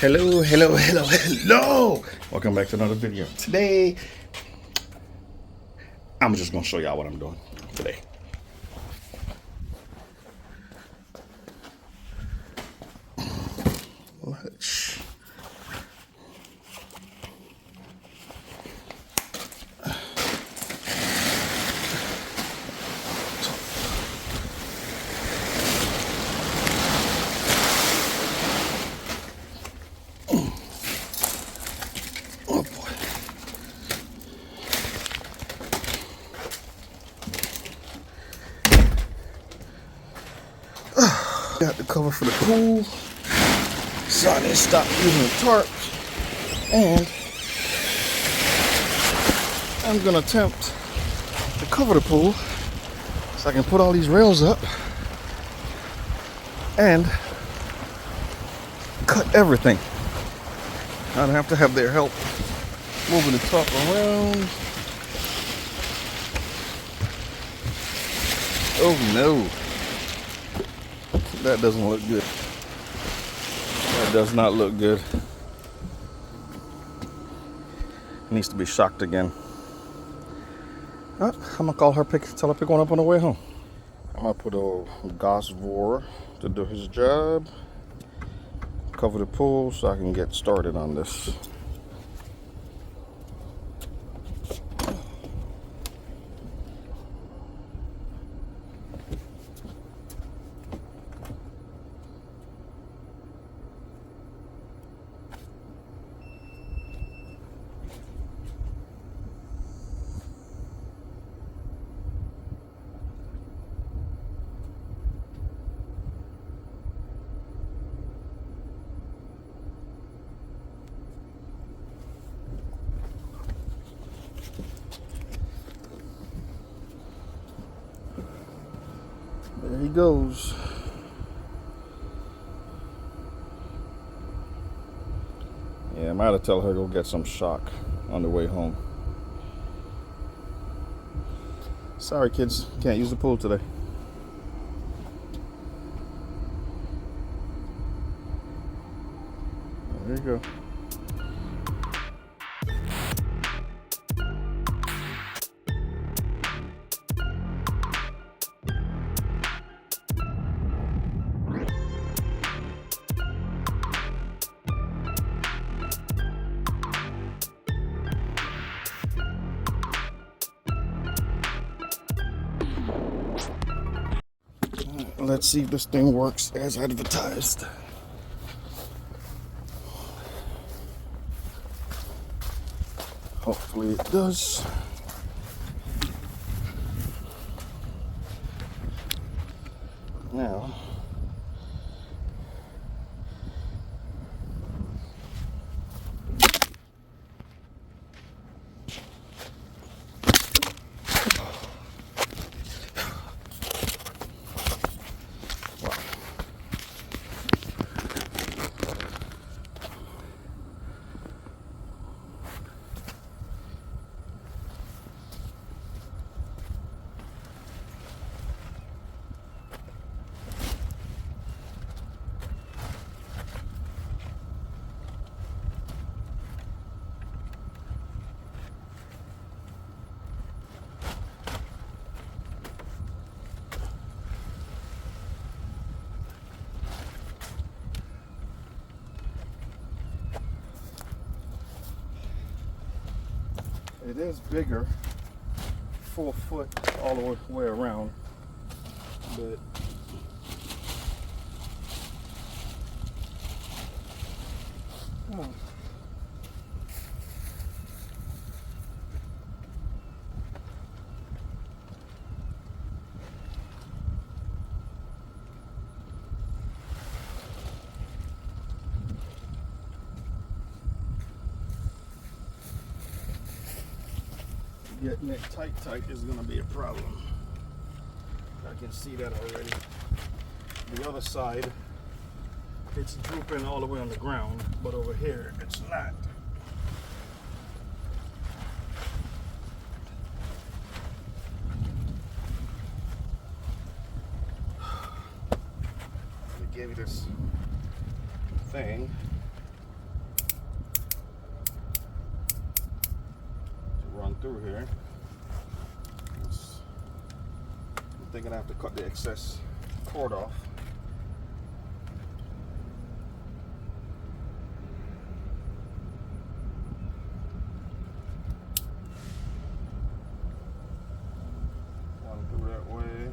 Hello, hello, hello, hello. Welcome back to another video. Today, I'm just gonna show y'all what I'm doing today. Let's oh boy. Got the cover for the pool. So I didn't stop using the tarp. And I'm gonna attempt to cover the pool so I can put all these rails up and cut everything. I don't have to have their help moving the top around. Oh no. That doesn't look good. That does not look good. It needs to be shocked again. I'm gonna call her, tell her pick one up on the way home. I'm gonna put a Gosvor to do his job. Cover the pool so I can get started on this. There he goes. Yeah, I might have tell her to go get some shock on the way home. Sorry kids, can't use the pool today. There you go. Let's see if this thing works as advertised. Hopefully it does. Now, it is bigger, 4 foot all the way around, but getting it tight is going to be a problem. I can see that already. The other side, it's drooping all the way on the ground, but over here it's not. They gave you this thing through here. I'm thinking I have to cut the excess cord off. One through that way.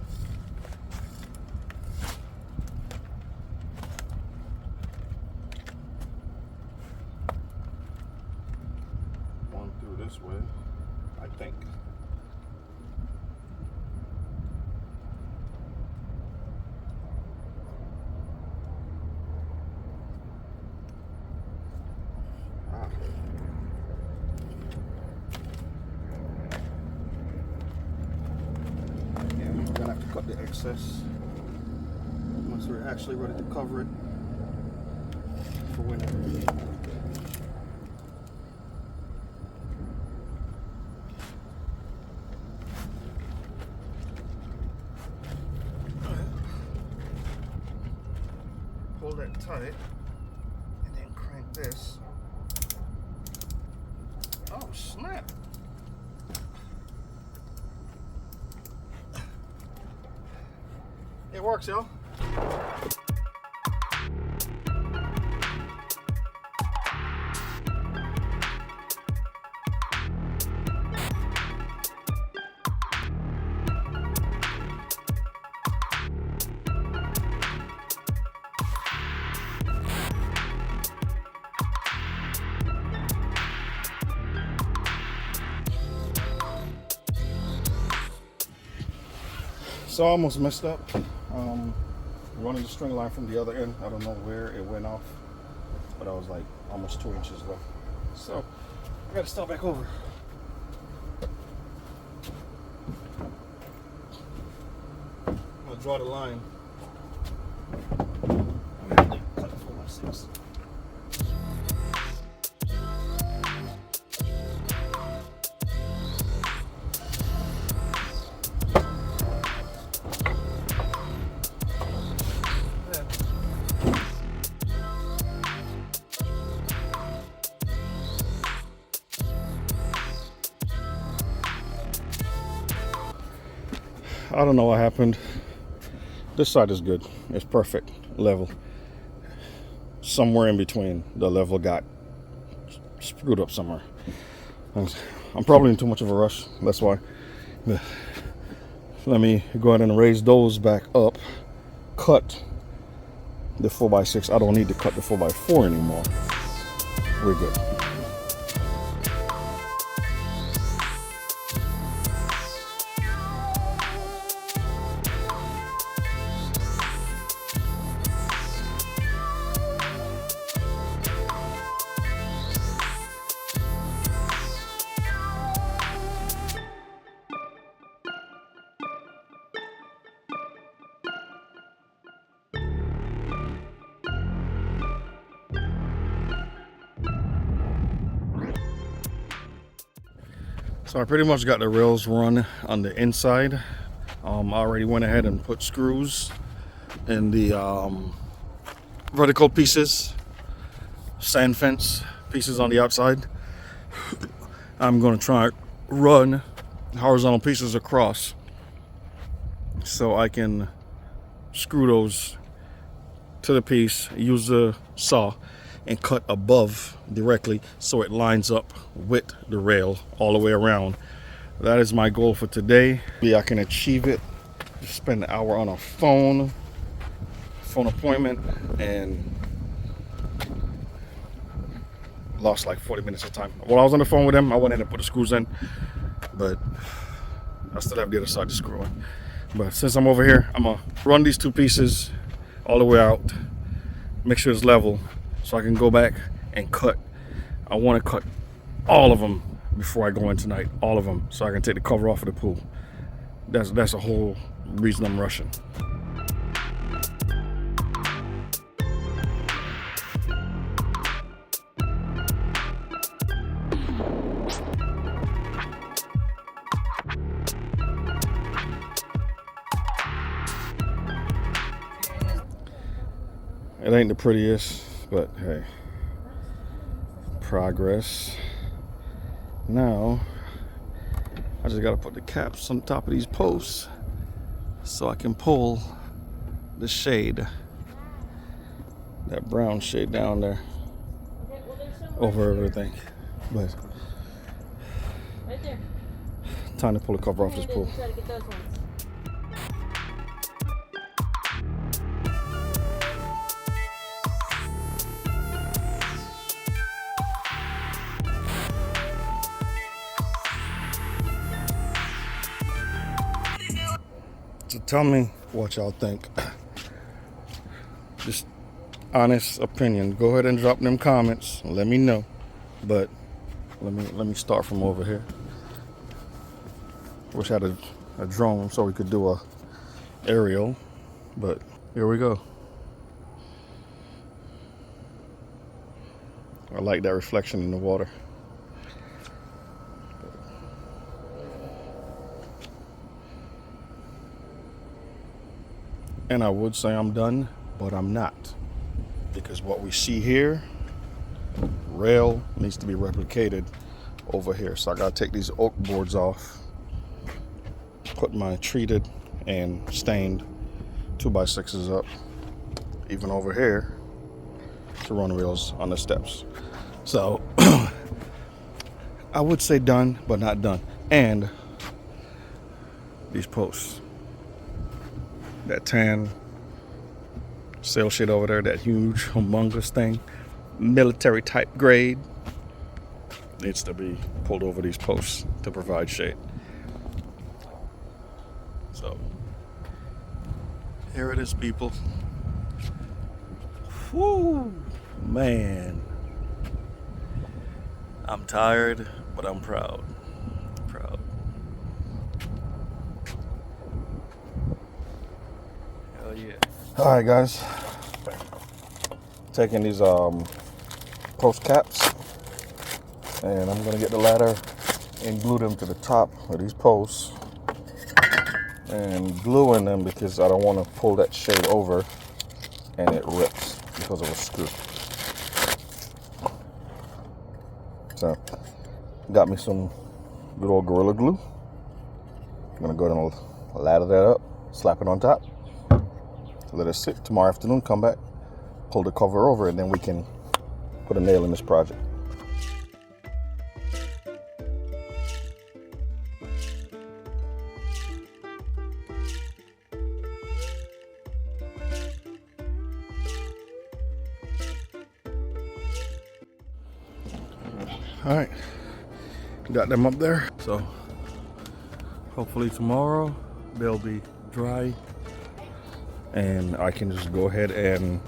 One through this way, I think. Cut the excess once we're actually ready to cover it for winter. Pull that tight and then crank this. Oh snap! It works, y'all. So I almost messed up. Running the string line from the other end. I don't know where it went off, but I was like almost 2 inches left. So I gotta start back over. I'm gonna draw the line. I'm gonna cut it 4x6. I don't know what happened. This side is good. It's perfect, level. Somewhere in between, the level got screwed up somewhere. I'm probably in too much of a rush. That's why. Let me go ahead and raise those back up. Cut the 4x6. I don't need to cut the 4x4 anymore. We're good. So I pretty much got the rails run on the inside. I already went ahead and put screws in the vertical pieces, sand fence pieces on the outside. I'm going to try run horizontal pieces across so I can screw those to the piece, use the saw and cut above directly so it lines up with the rail all the way around. That is my goal for today. Maybe I can achieve it. Just spend an hour on a phone appointment and lost like 40 minutes of time. While I was on the phone with them, I went in and put the screws in, but I still have the other side to screw in. But since I'm over here, I'm gonna run these two pieces all the way out, make sure it's level, so I can go back and cut. I want to cut all of them before I go in tonight, all of them, so I can take the cover off of the pool. That's the whole reason I'm rushing. It ain't the prettiest, but hey, progress. Now, I just gotta put the caps on top of these posts so I can pull the shade, that brown shade down there over everything. But Right there. time to pull the cover off this pool. Try to get those ones. So tell me what y'all think. Just honest opinion. Go ahead and drop them comments. Let me know. But let me start from over here. Wish I had a drone so we could do a aerial, but here we go. I like that reflection in the water. And I would say I'm done, but I'm not. Because what we see here, rail needs to be replicated over here. So I gotta take these oak boards off, put my treated and stained 2x6s up, even over here, to run rails on the steps. So I would say done, but not done. And these posts, that tan sail shade over there, that huge, humongous thing, military type grade, needs to be pulled over these posts to provide shade. So here it is, people. Whoo, man. I'm tired, but I'm proud. Proud. Hell yeah. All right, guys. Taking these post caps, and I'm gonna get the ladder and glue them to the top of these posts, and gluing them because I don't want to pull that shade over and it rips because of a screw. So got me some good old Gorilla Glue. I'm gonna go ahead and ladder that up, slap it on top, let it sit. Tomorrow afternoon, come back, pull the cover over, and then we can put a nail in this project. All right, got them up there. So hopefully tomorrow they'll be dry and I can just go ahead and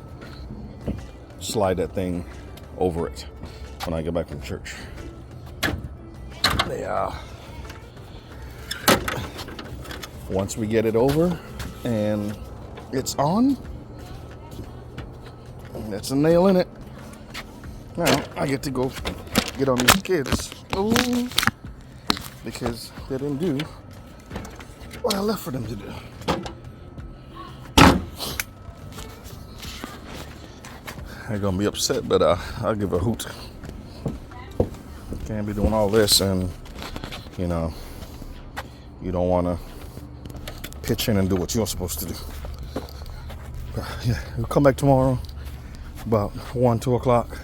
slide that thing over it when I get back from church. Yeah. Once we get it over and it's on, that's a nail in it. Now I get to go get on these kids. Ooh, because they didn't do what I left for them to do. They're gonna be upset, but I'll give a hoot. Can't be doing all this and, you know, you don't want to pitch in and do what you're supposed to do. But yeah, we'll come back tomorrow about 1, 2 o'clock.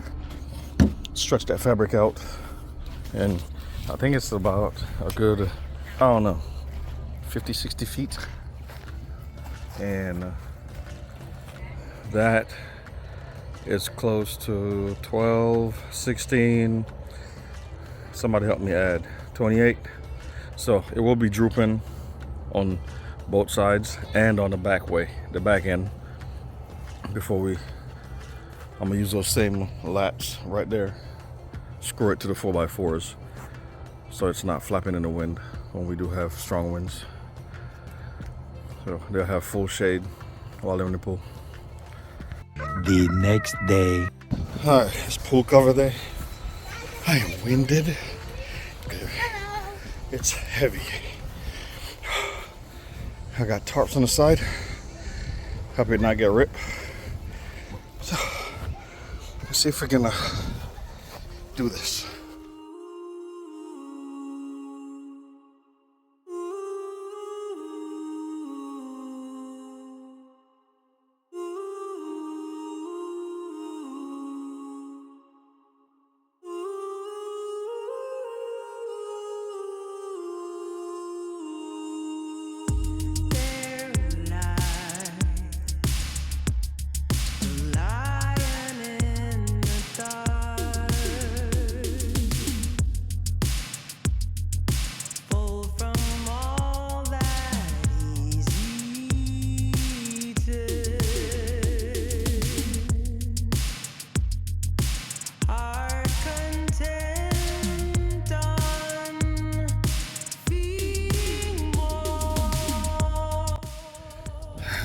Stretch that fabric out, and I think it's about a good, I don't know, 50, 60 feet. And that is close to 12, 16, somebody help me add, 28. So it will be drooping on both sides and on the back end before I'm gonna use those same laps right there, screw it to the 4x4s so it's not flapping in the wind when we do have strong winds. So they'll have full shade while they're in the pool. The next day. All right, this pool cover there. I am winded. It's heavy. I got tarps on the side. Hope it not get ripped. So let's see if we're gonna do this.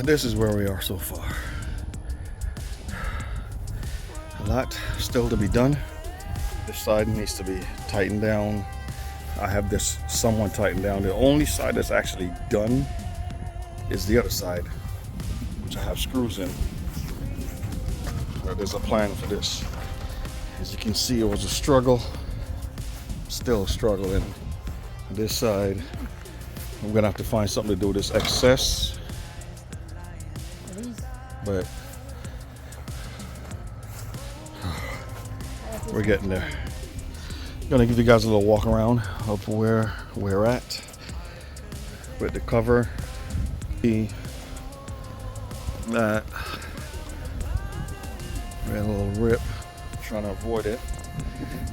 this is where we are so far. A lot still to be done. This side needs to be tightened down. I have this somewhat tightened down. The only side that's actually done is the other side, which I have screws in. There's a plan for this. As you can see, it was a struggle. Still struggling. This side, I'm gonna have to find something to do with this excess. But we're getting there. Gonna give you guys a little walk around of where we're at with the cover. See that we had a little rip, trying to avoid it.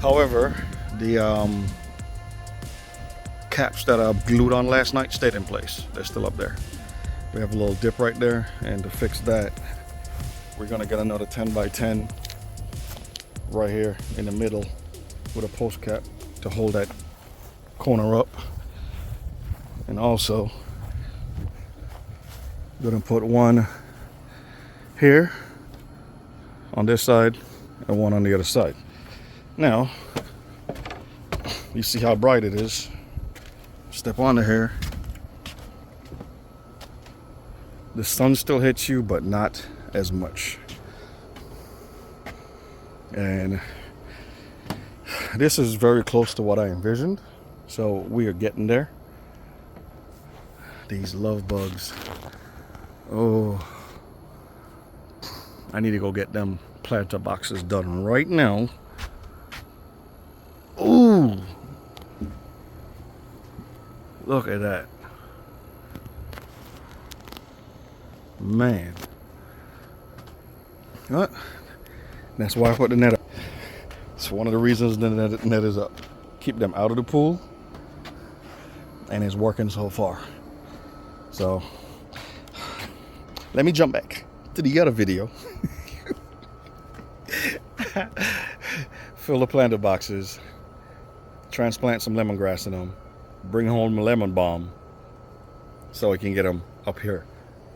However, the caps that I glued on last night stayed in place. They're still up there. We have a little dip right there, and to fix that, we're gonna get another 10 by 10 right here in the middle with a post cap to hold that corner up. And also gonna put one here on this side and one on the other side. Now you see how bright it is. Step onto here. The sun still hits you, but not as much. And this is very close to what I envisioned, so we are getting there. These love bugs. Oh, I need to go get them planter boxes done right now. Ooh, look at that, man. What? That's why I put the net up. It's one of the reasons the net is up. Keep them out of the pool, and it's working so far. So let me jump back to the other video. Fill the planter boxes, transplant some lemongrass in them, bring home a lemon balm so we can get them up here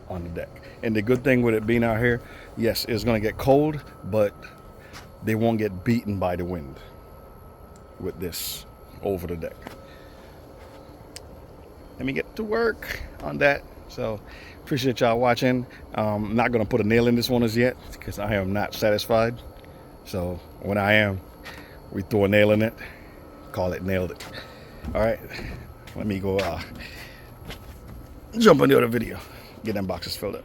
on the deck. And the good thing with it being out here, yes, it's gonna get cold, but they won't get beaten by the wind with this over the deck. Let me get to work on that. So appreciate y'all watching. I'm not gonna put a nail in this one as yet because I am not satisfied. So when I am, we throw a nail in it, call it nailed it. All right, let me go jump on the other video, get them boxes filled up.